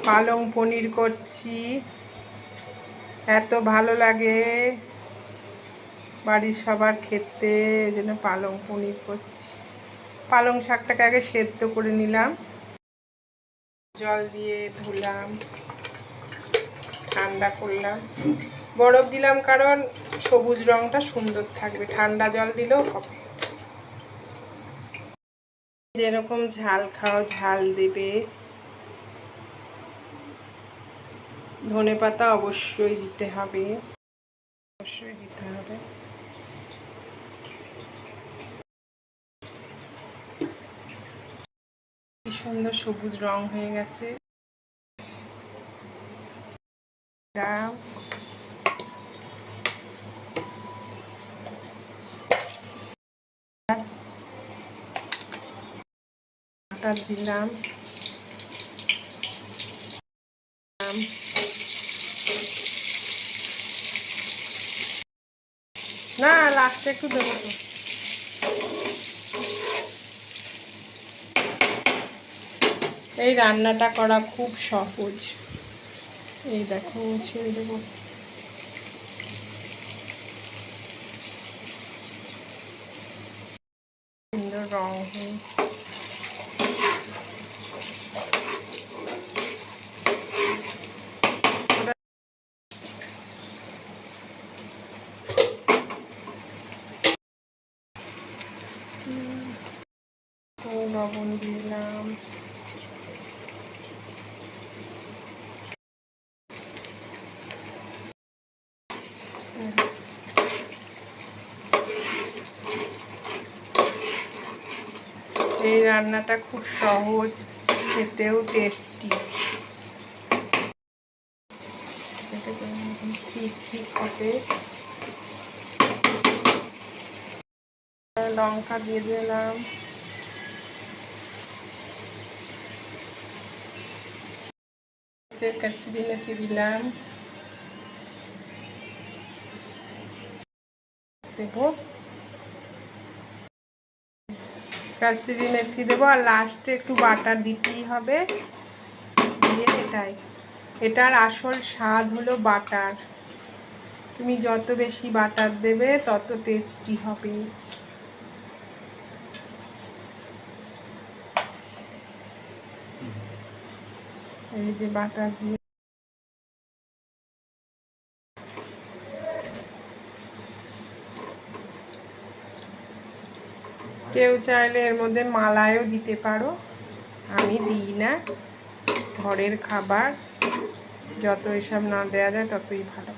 পালং পনির করছি, এত ভালো লাগে বাড়ির সবার খেতে, এই জন্য পালং পনির করছি। পালং শাকটাকে আগে সেদ্ধ করে নিলাম, জল দিয়ে ধুলাম, ঠান্ডা করলাম, বরফ দিলাম কারণ সবুজ রঙটা সুন্দর থাকবে, ঠান্ডা জল দিলেও হবে। যেরকম ঝাল খাও ঝাল দেবে। ধনেপাতা অবশ্যই দিতে হবে, অবশ্যই দিতে হবে। কি সুন্দর সবুজ রং হয়ে গেছে। দিলাম না, লাস্টে একটু দেবো তো। এই রান্নাটা করা খুব সহজ। এই দেখো ছেড়ে দেবো। সুন্দর রং হয়েছে। লবণ দিলাম, এই রান্নাটা খুব সহজ, খেতেও টেস্টি। ঠিক ঠিক হবে। লঙ্কা দিয়ে দিলাম, কাসুরি মেথি দিলাম, দেবো কাসুরি মেথি দেবো, আর লাস্টে একটু বাটার দিতেই হবে। দিয়ে এটার আসল স্বাদ হলো বাটার। তুমি যত বেশি বাটার দেবে তত টেস্টি হবে। এই যে বাটার দিয়ে কেউ চাইলে এর মধ্যে মালাইও দিতে পারো, আমি দিই না। ঘরের খাবার যত এসব না দেওয়া যায় ততই ভালো।